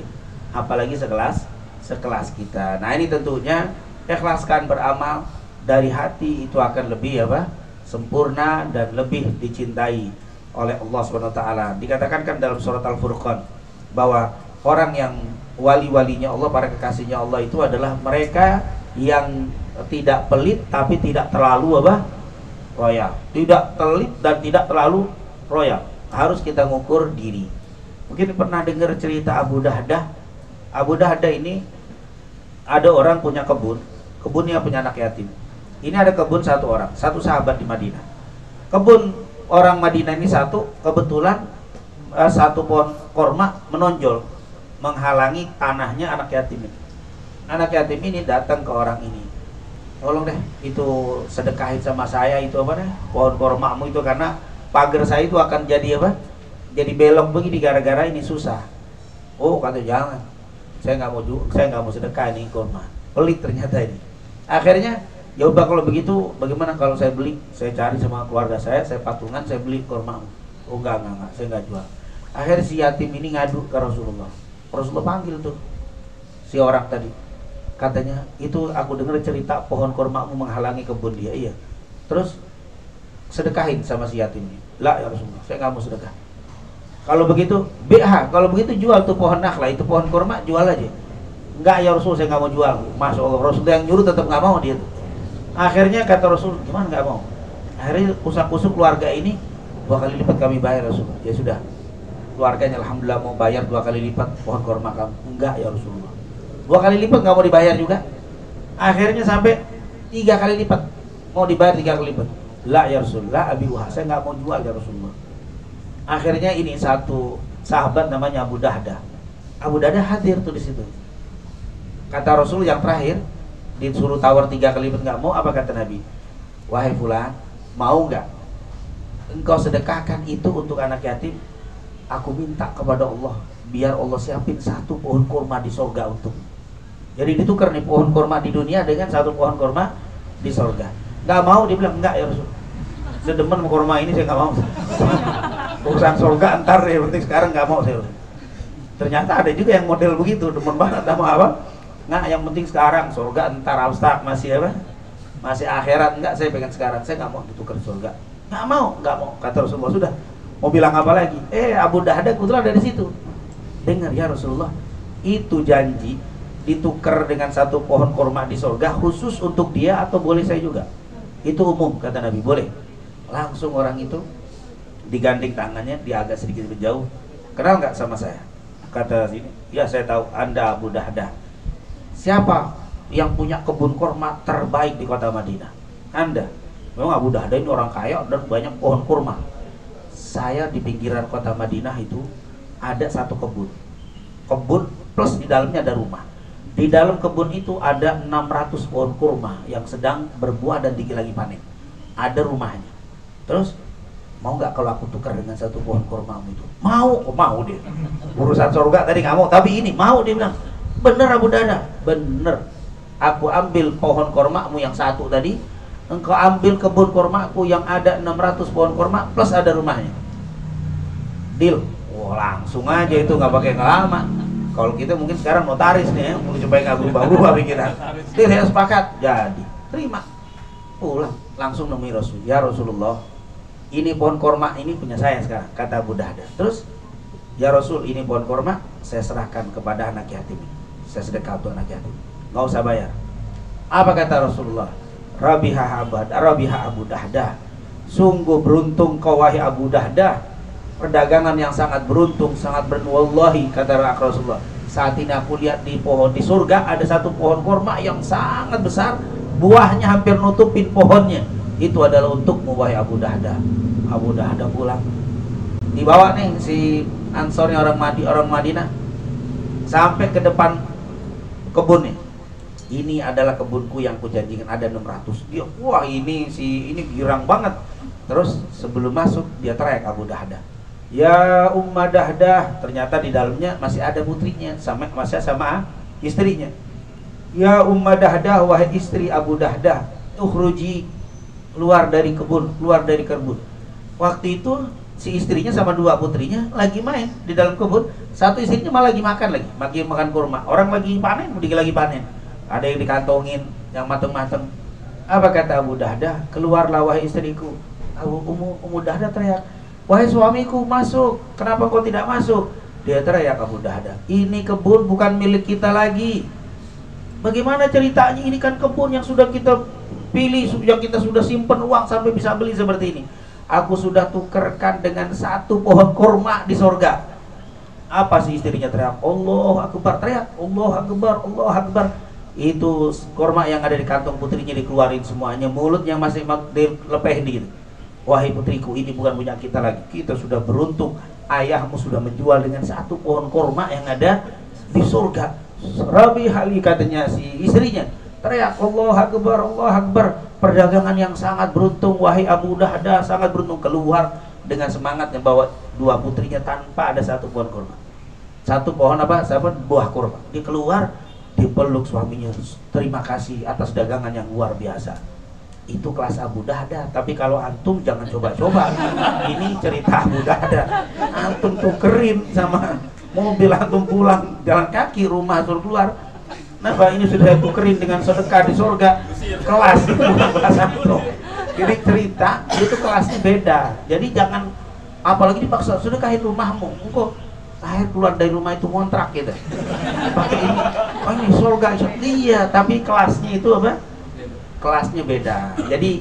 apalagi sekelas kita. Nah ini tentunya ikhlaskan beramal dari hati, itu akan lebih apa? Sempurna dan lebih dicintai oleh Allah SWT. Dikatakan kan dalam surat Al-Furqan bahwa orang yang wali-walinya Allah, para kekasihnya Allah itu adalah mereka yang tidak pelit tapi tidak terlalu apa? Royal. Tidak pelit dan tidak terlalu royal. Harus kita ngukur diri. Mungkin pernah dengar cerita Abu Dahdah. Abu Dahdah ini ada orang punya kebunnya punya anak yatim. Ini ada kebun satu orang, satu sahabat di Madinah. Kebun orang Madinah ini kebetulan satu pohon korma menonjol menghalangi tanahnya anak yatim ini. Anak yatim ini datang ke orang ini, tolong deh itu sedekahin sama saya itu apa deh pohon kormamu itu, karena pagar saya itu akan jadi apa? Jadi belok begini gara-gara ini susah. Oh kata jangan, saya nggak mau sedekah ini kurma. Pelit ternyata ini. Akhirnya ya udah kalau begitu bagaimana kalau saya beli? Saya cari sama keluarga saya patungan, saya beli kurma. Oh enggak, saya nggak jual. Akhirnya si yatim ini ngadu ke Rasulullah. Rasulullah panggil tuh si orang tadi. Katanya itu aku dengar cerita pohon kurmamu menghalangi kebun dia. Iya. Terus sedekahin sama si yatim ini. Lah ya Rasulullah, saya nggak mau sedekah. Kalau begitu, kalau begitu jual tuh pohon nakhla, itu pohon kurma jual aja. enggak ya Rasul, saya nggak mau jual. Masya Allah, Rasul yang nyuruh tetap nggak mau dia. Akhirnya kata Rasul, gimana nggak mau? Akhirnya usak-usuk keluarga ini 2 kali lipat kami bayar Rasul. Ya sudah, keluarganya alhamdulillah mau bayar 2 kali lipat pohon korma kamu. Enggak ya Rasulullah, 2 kali lipat nggak mau dibayar juga. Akhirnya sampai 3 kali lipat, mau dibayar 3 kali lipat. La ya Rasulullah, abiuha, saya nggak mau jual ya Rasulullah. Akhirnya ini satu sahabat namanya Abu Dahdah. Abu Dahdah hadir tuh di situ. Kata Rasul yang terakhir, disuruh tawar 3 kali lipat nggak mau, apa kata Nabi? Wahai fulan, mau nggak engkau sedekahkan itu untuk anak yatim? Aku minta kepada Allah, biar Allah siapin 1 pohon kurma di surga untuk. Jadi ditukar nih pohon kurma di dunia dengan 1 pohon kurma di surga. Nggak mau, dia bilang enggak ya Rasul. Sedemen kurma ini saya nggak mau. Urusan surga ntar ya, penting sekarang nggak mau saya. Ternyata ada juga yang model begitu, demen banget sama apa? Nggak, yang penting sekarang, surga ntar abstrak, masih apa? Masih akhirat, enggak, saya pengen sekarang, saya nggak mau ditukar surga. Nggak mau, kata Rasulullah. Sudah, mau bilang apa lagi? Abu Dahdah kebetulan ada di situ. Dengar ya Rasulullah, itu janji ditukar dengan 1 pohon kurma di surga khusus untuk dia atau boleh saya juga? Itu umum, kata Nabi, boleh. Langsung orang itu digandeng tangannya, dia agak sedikit menjauh. Kenal nggak sama saya? Kata sini, ya saya tahu Anda Abu Dahdah. Siapa yang punya kebun kurma terbaik di kota Madinah? Anda. Memang Abu Dahdah ini orang kaya dan banyak pohon kurma. Saya di pinggiran kota Madinah itu ada 1 kebun. Kebun plus di dalamnya ada rumah. Di dalam kebun itu ada 600 pohon kurma yang sedang berbuah dan lagi panen. Ada rumahnya. Terus, mau nggak kalau aku tukar dengan 1 pohon kurma itu? Mau, mau dia. Urusan surga tadi nggak mau, tapi ini mau, dia bilang. Bener Abu Dahdah, bener. Aku ambil pohon kurmamu yang 1 tadi, engkau ambil kebun kurmaku yang ada 600 pohon kurma plus ada rumahnya. Deal. Wah, langsung aja itu, nggak pakai lama. Kalau kita mungkin sekarang notaris nih ya, supaya nggak berubah-ubah pikiran. Deal ya, sepakat, jadi terima. Pulang, langsung nemui Rasul. Ya Rasulullah, ini pohon kurma ini punya saya sekarang, kata Abu Dahdah. Terus, ya Rasul, ini pohon kurma saya serahkan kepada anak yatim. Saya sedekah untuk anak yatim, nggak usah bayar. Apa kata Rasulullah? Rabiha Abu Dahdah, sungguh beruntung kau wahai Abu Dahdah. Perdagangan yang sangat beruntung, sangat wallahi, kata Rasulullah. Saat ini aku lihat di surga ada 1 pohon kurma yang sangat besar, buahnya hampir nutupin pohonnya. Itu adalah untukmu wahai Abu Dahdah. Abu Dahdah pulang, dibawa nih si Ansornya orang Madinah sampai ke depan kebunnya. Ini adalah kebunku yang kujanjikan, ada 600. Dia, wah ini girang banget. Terus sebelum masuk dia teriak Abu Dahdah, ya Umma Dahdah. Ternyata di dalamnya masih ada putrinya, masih sama istrinya. Ya Umma Dahdah, wahai istri Abu Dahdah, ukhruji, keluar dari kebun. Waktu itu si istrinya sama 2 putrinya lagi main di dalam kebun. Satu istrinya malah lagi makan kurma. Orang lagi panen, lagi panen. Ada yang dikantongin, yang mateng-mateng. Apa kata Abu Dahdah? Keluarlah wahai istriku. Ummu Dahdah teriak, wahai suamiku, masuk. Kenapa kau tidak masuk? Dia teriak Abu Dahdah, ini kebun bukan milik kita lagi. Bagaimana ceritanya? Ini kan kebun yang sudah kita pilih, yang kita sudah simpen uang sampai bisa beli seperti ini. Aku sudah tukarkan dengan 1 pohon kurma di surga. Apa sih istrinya teriak? Allah Akbar, teriak Allah Akbar, Allah Akbar. Itu kurma yang ada di kantong putrinya dikeluarin semuanya, mulutnya masih dilepehin gitu. Wahai putriku, ini bukan punya kita lagi. Kita sudah beruntung, ayahmu sudah menjual dengan 1 pohon kurma yang ada di surga. Rabi hali, katanya si istrinya, teriak Allah Akbar, Allah Akbar. Perdagangan yang sangat beruntung wahai Abu Dahdah, sangat beruntung. Keluar dengan semangatnya bawa 2 putrinya tanpa ada 1 pohon kurma. 1 pohon apa? Buah kurma. Dia keluar, dipeluk suaminya, terima kasih atas dagangan yang luar biasa. Itu kelas Abu Dahdah. Tapi kalau antum jangan coba-coba. Ini cerita Abu Dahdah. Antum tukerin sama mobil, antum pulang jalan kaki, rumah suruh keluar. Nah, ini sudah tukerin dengan sedekah di surga. Kelas itu bukan kelas antum. Jadi cerita itu kelasnya beda. Jadi jangan, apalagi dipaksa sedekahin rumahmu. Engkau akhir keluar dari rumah itu ngontrak gitu. Pakai ini, oh ini surga. Iya, tapi kelasnya itu apa? Kelasnya beda. Jadi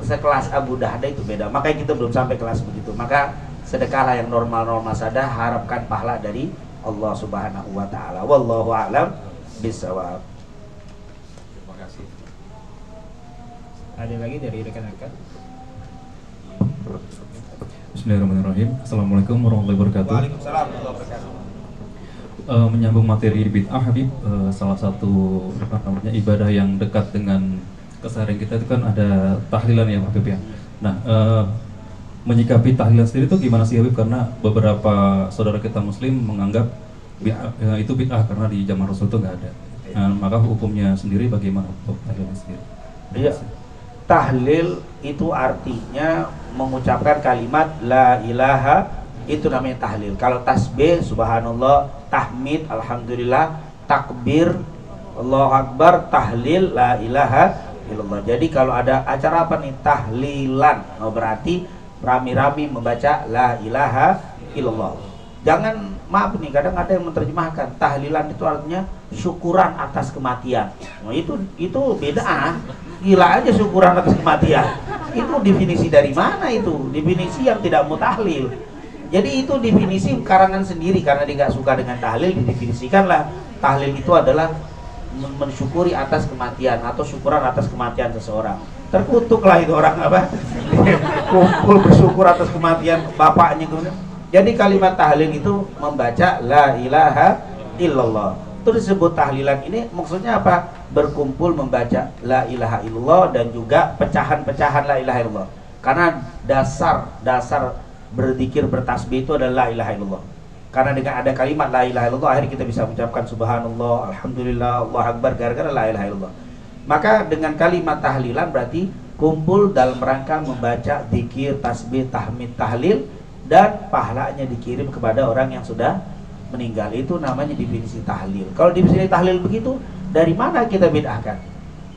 sekelas Abu Dahda itu beda. Makanya kita belum sampai kelas begitu. Maka sedekahlah yang normal-normal saja, harapkan pahala dari Allah Subhanahu wa taala. Wallahu a'lam bishawab. Terima kasih. Ada lagi dari rekan-rekan? Bismillahirrahmanirrahim. Assalamualaikum warahmatullahi wabarakatuh. Waalaikumsalam warahmatullahi wabarakatuh. Menyambung materi bid'ah, Habib, salah satu ibadah yang dekat dengan keseharian kita itu kan ada tahlilan ya, Habib ya. Nah, menyikapi tahlilan sendiri itu gimana sih, Habib? Karena beberapa saudara kita Muslim menganggap itu bid'ah karena di zaman Rasul itu nggak ada. Maka hukumnya sendiri bagaimana untuk tahlilan sendiri? Iya. Tahlil itu artinya mengucapkan kalimat la ilaha, itu namanya tahlil. Kalau tasbih, subhanallah, tahmid, alhamdulillah, takbir, Allahu akbar, tahlil, la ilaha illallah. Jadi kalau ada acara apa nih, tahlilan, berarti rami-rami membaca la ilaha illallah. Jangan, maaf nih, kadang ada yang menerjemahkan tahlilan itu artinya syukuran atas kematian. Nah, itu beda. Gila aja syukuran atas kematian. Itu definisi dari mana itu? Definisi yang tidak mutahlil. Jadi itu definisi karangan sendiri, karena dia nggak suka dengan tahlil, didefinisikanlah tahlil itu adalah mensyukuri atas kematian atau syukuran atas kematian seseorang. Terkutuklah itu orang apa? Kumpul bersyukur atas kematian bapaknya kemudian. Jadi kalimat tahlil itu membaca la ilaha illallah. Itu disebut tahlilan. Ini maksudnya apa? Berkumpul membaca la ilaha illallah dan juga pecahan-pecahan la ilaha illallah. Karena dasar berzikir, bertasbih itu adalah la ilaha illallah. Karena dengan ada kalimat la ilaha illallah akhirnya kita bisa mengucapkan subhanallah, alhamdulillah, Allahu akbar gara-gara la ilaha illallah. Maka dengan kalimat tahlilan berarti kumpul dalam rangka membaca zikir, tasbih, tahmid, tahlil, dan pahalanya dikirim kepada orang yang sudah meninggal. Itu namanya definisi tahlil. Kalau definisi tahlil begitu, dari mana kita bid'ahkan?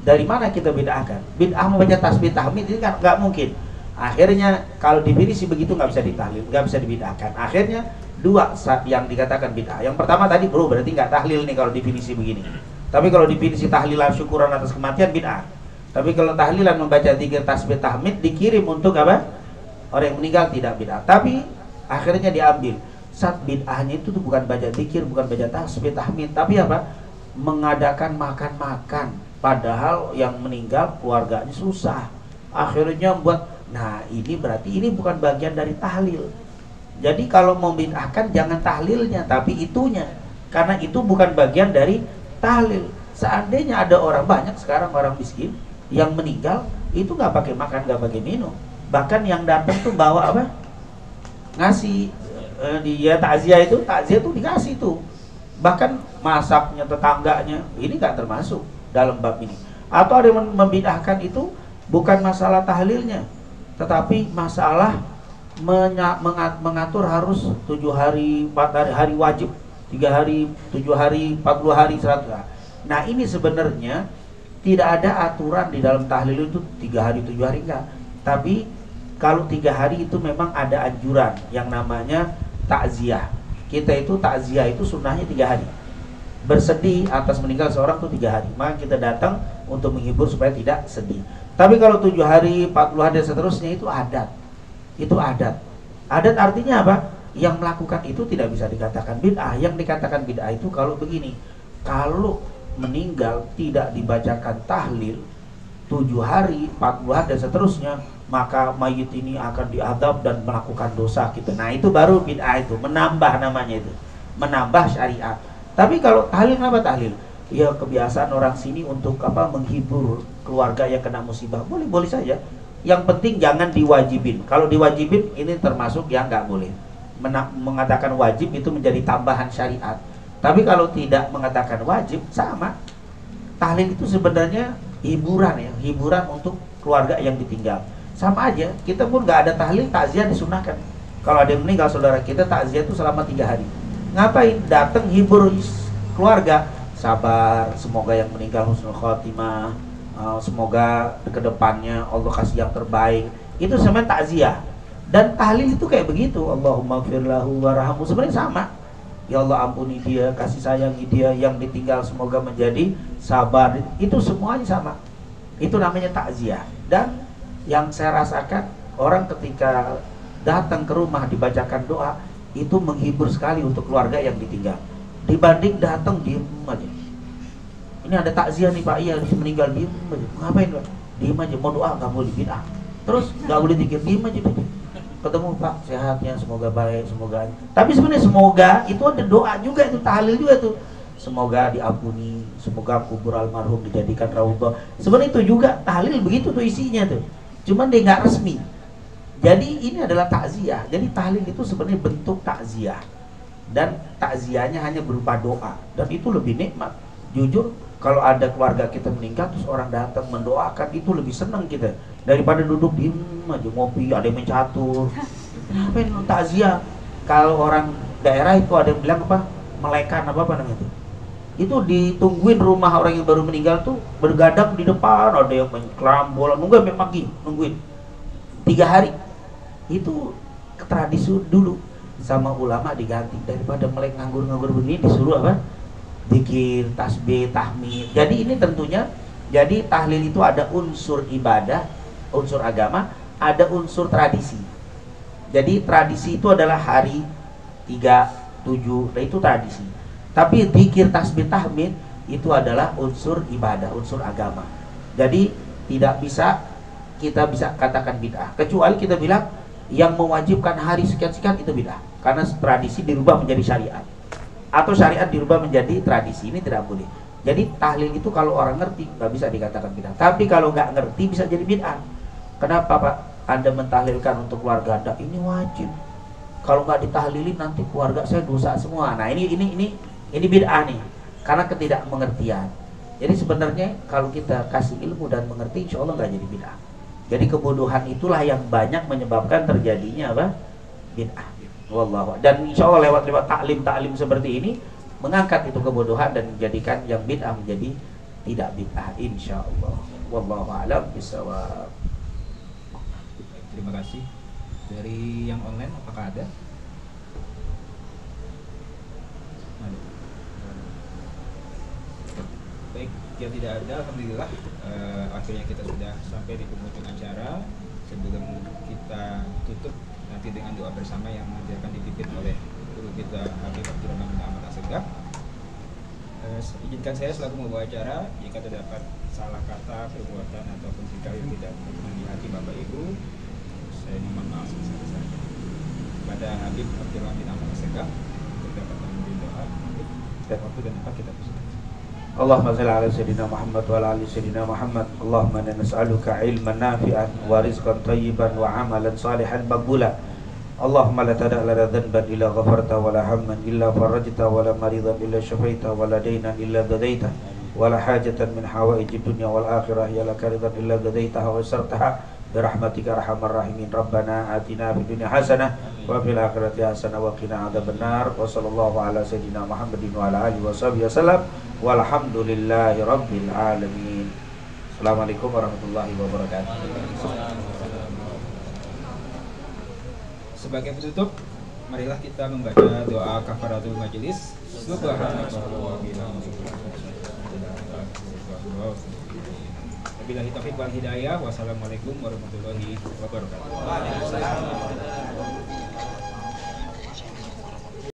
Dari mana kita bid'ahkan? Bid'ah membaca tasbih, tahmid ini kan nggak mungkin. Akhirnya kalau definisi begitu nggak bisa ditahlil, nggak bisa dibid'ahkan. Akhirnya dua yang dikatakan bid'ah. Yang pertama tadi bro, berarti nggak tahlil nih kalau definisi begini. Tapi kalau definisi tahlilan syukuran atas kematian bid'ah. Tapi kalau tahlilan membaca zikir, tasbih, tahmid dikirim untuk apa? Orang yang meninggal tidak bid'ah. Tapi akhirnya diambil. Saat bid'ahnya itu tuh bukan baca zikir, bukan baca tasbih, tahmid, tapi apa? Mengadakan makan-makan. Padahal yang meninggal keluarganya susah. Akhirnya buat, nah ini berarti ini bukan bagian dari tahlil. Jadi kalau mau bid'ahkan jangan tahlilnya, tapi itunya. Karena itu bukan bagian dari tahlil. Seandainya ada orang banyak sekarang orang miskin yang meninggal itu nggak pakai makan, nggak pakai minum. Bahkan yang datang tuh bawa apa? Ngasih dia takziah itu dikasih tuh. Bahkan masaknya tetangganya ini nggak termasuk dalam bab ini. Atau ada yang membid'ahkan itu bukan masalah tahlilnya, tetapi masalah mengatur harus 7 hari, 4 hari wajib, 3 hari, 7 hari, 40 hari, 100 hari. Nah ini sebenarnya tidak ada aturan di dalam tahlil itu 3 hari, 7 hari enggak. Tapi kalau 3 hari itu memang ada anjuran yang namanya takziah. Kita itu takziah itu sunnahnya 3 hari. Bersedih atas meninggal seorang itu 3 hari. Maka kita datang untuk menghibur supaya tidak sedih. Tapi kalau 7 hari, 40 hari dan seterusnya itu adat. Itu adat. Adat artinya apa? Yang melakukan itu tidak bisa dikatakan bid'ah. Yang dikatakan bid'ah itu kalau begini. Kalau meninggal tidak dibacakan tahlil 7 hari, 40 hari dan seterusnya, maka mayit ini akan diadab dan melakukan dosa gitu. Nah itu baru bid'ah, itu menambah namanya, itu menambah syariat. Tapi kalau tahlil, kenapa tahlil? Ya kebiasaan orang sini untuk apa? Menghibur keluarga yang kena musibah. Boleh saja. Yang penting jangan diwajibin. Kalau diwajibin ini termasuk yang nggak boleh. Mengatakan wajib itu menjadi tambahan syariat. Tapi kalau tidak mengatakan wajib, sama. Tahlil itu sebenarnya hiburan ya, hiburan untuk keluarga yang ditinggal. Sama aja, kita pun nggak ada tahlil, takziah disunahkan. Kalau ada yang meninggal saudara kita, takziah itu selama 3 hari. Ngapain? Datang hibur keluarga. Sabar, semoga yang meninggal husnul khotimah, semoga kedepannya Allah kasih yang terbaik. Itu sebenarnya takziah. Dan tahlil itu kayak begitu. Allahumma gfirlahu warhamhu, sebenarnya sama. Ya Allah ampuni dia, kasih sayangi dia, yang ditinggal semoga menjadi sabar. Itu semuanya sama. Itu namanya takziah. Dan yang saya rasakan, orang ketika datang ke rumah dibacakan doa, itu menghibur sekali untuk keluarga yang ditinggal. Dibanding datang diem aja. Ini ada takziah nih Pak, iya meninggal, diem aja. Ngapain Pak? Diem aja, mau doa nggak boleh bid'ah. Terus nggak boleh zikir, diem aja. Ketemu Pak, sehatnya, semoga baik, semoga. Tapi sebenarnya semoga itu ada doa juga, itu tahlil juga tuh. Semoga diampuni, semoga kubur almarhum dijadikan raudhah. Sebenarnya itu juga tahlil, begitu tuh isinya tuh. Cuman dia nggak resmi. Jadi ini adalah takziah. Jadi tahlil itu sebenarnya bentuk takziah. Dan takziahnya hanya berupa doa. Dan itu lebih nikmat. Jujur, kalau ada keluarga kita meninggal terus orang datang mendoakan, itu lebih senang kita daripada duduk diem aja ngopi, ada yang mencatur. Apa yang takziah? Kalau orang daerah itu ada yang bilang apa? Melekan apa namanya itu? Itu ditungguin rumah orang yang baru meninggal tuh bergadang di depan, ada yang mengkerambola, nungguin sampai pagi, nungguin 3 hari. Itu tradisi dulu, sama ulama diganti, daripada melek nganggur-nganggur begini disuruh apa? Zikir, tasbih, tahmid. Jadi ini tentunya, jadi tahlil itu ada unsur ibadah, unsur agama, ada unsur tradisi. Jadi tradisi itu adalah hari 3, 7, nah itu tradisi. Tapi zikir, tasbih, tahmid itu adalah unsur ibadah, unsur agama. Jadi tidak bisa kita bisa katakan bid'ah, kecuali kita bilang yang mewajibkan hari sekian-sekian itu bid'ah, karena tradisi dirubah menjadi syariat, atau syariat dirubah menjadi tradisi. Ini tidak boleh. Jadi tahlil itu kalau orang ngerti nggak bisa dikatakan bid'ah. Tapi kalau nggak ngerti bisa jadi bid'ah. Kenapa Pak? Anda mentahlilkan untuk keluarga Anda, ini wajib. Kalau nggak ditahlilin nanti keluarga saya dosa semua. Nah ini bid'ah nih, karena ketidakmengertian. Jadi sebenarnya kalau kita kasih ilmu dan mengerti, insya Allah nggak jadi bid'ah. Jadi kebodohan itulah yang banyak menyebabkan terjadinya apa? Bid'ah. Wallahu. Dan insya Allah lewat taklim seperti ini mengangkat itu kebodohan dan menjadikan yang bid'ah menjadi tidak bid'ah, insya Allah. Wallahu a'lam bishawab. Terima kasih. Dari yang online apakah ada? Baik, jika tidak ada, alhamdulillah akhirnya kita sudah sampai di penghujung acara. Sebelum kita tutup nanti dengan doa bersama yang nanti akan dipimpin oleh guru kita Habib Abdurrahman bin Ahmad Assegaf. Izinkan saya selaku membawa acara, jika terdapat salah kata, perbuatan ataupun sikap yang tidak berkenan di hati Bapak Ibu, saya mohon maaf sebesar-besarnya. Pada Habib Abdurrahman bin Ahmad Assegaf untuk dapat memimpin doa. Dan waktu dan tempat kita persilakan. Allahumma shalli ala sayyidina Muhammad wa ala ali sayyidina Muhammad. Allahumma inna nas'aluka ilman nafi'an wa rizqan thayyiban wa amalan salihan maqbulan. Allahumma la tada' lana dhanban illa ghafarta wa la hamman illa farajta wa la maridan illa syafaita wa la daynan illa qadaita wa la hajatan min hawaijid dunya wal akhirah ya laka ridan illa qadaitaha wa sartaha bi rahmatika arhamar rahimin. Rabbana atina fid dunya hasanah wa fil akhirati hasanah wa qina adzabannar. Wa sallallahu ala sayyidina Muhammadin wa ala alihi washabihi wasallam. Walhamdulillahi rabbil alamin. Assalamualaikum warahmatullahi wabarakatuh. Sebagai penutup, marilah kita membaca doa kafaratul majelis. Subhanallah. Wabillahi taufiq wal hidayah. Wassalamualaikum warahmatullahi wabarakatuh.